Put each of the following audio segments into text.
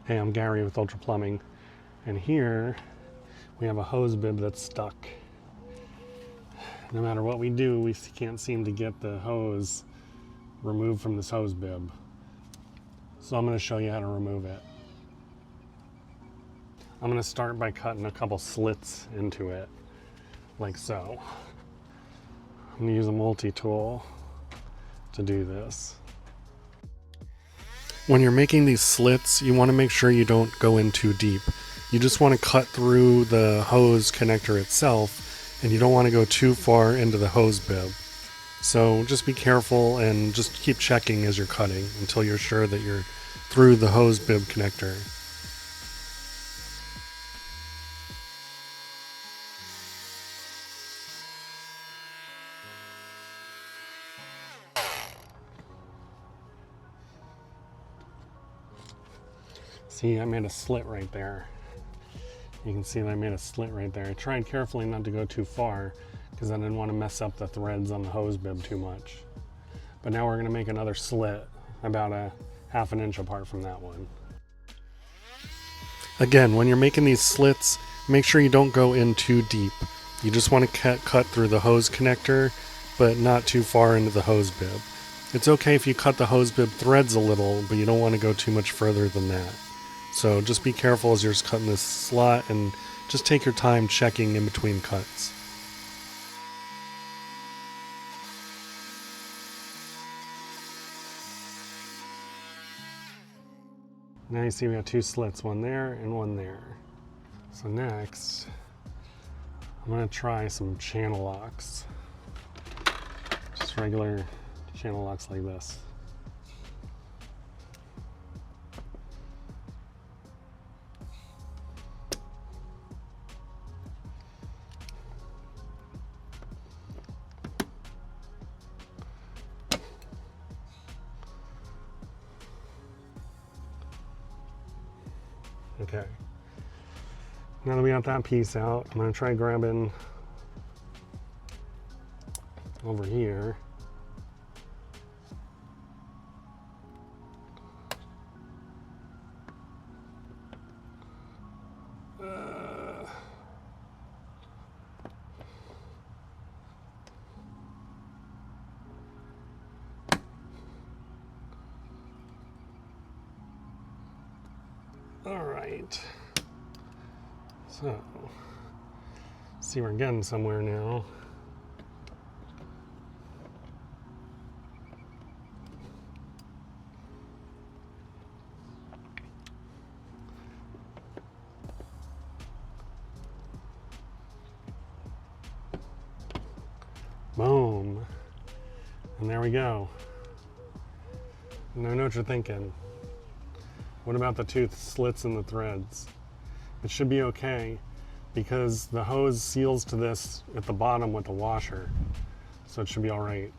Hey, I'm Gary with Ultra Plumbing, and here we have a hose bib that's stuck. No matter what we do, we can't seem to get the hose removed from this hose bib. So I'm going to show you how to remove it. I'm going to start by cutting a couple slits into it, like so. I'm going to use a multi-tool to do this. When you're making these slits, you want to make sure you don't go in too deep. You just want to cut through the hose connector itself, and you don't want to go too far into the hose bib. So just be careful and just keep checking as you're cutting until you're sure that you're through the hose bib connector. See, I made a slit right there. You can see that I made a slit right there. I tried carefully not to go too far because I didn't want to mess up the threads on the hose bib too much. But now we're going to make another slit about a ½ inch apart from that one. Again, when you're making these slits, make sure you don't go in too deep. You just want to cut through the hose connector, but not too far into the hose bib. It's okay if you cut the hose bib threads a little, but you don't want to go too much further than that. So just be careful as you're just cutting this slot, and just take your time checking in between cuts. Now you see we got two slits, one there and one there. So next, I'm going to try some channel locks. Just regular channel locks like this. Okay, now that we got that piece out, I'm going to try grabbing over here. All right, so see, we're getting somewhere now. Boom, and there we go. And I know what you're thinking. What about the two slits in the threads? It should be okay because the hose seals to this at the bottom with the washer. So it should be all right.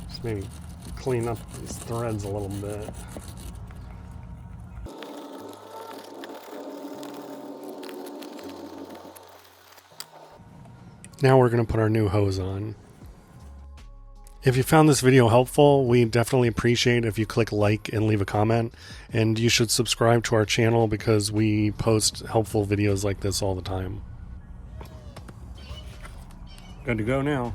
Just maybe clean up these threads a little bit. Now we're going to put our new hose on. If you found this video helpful, we definitely appreciate if you click like and leave a comment. And you should subscribe to our channel because we post helpful videos like this all the time. Good to go now.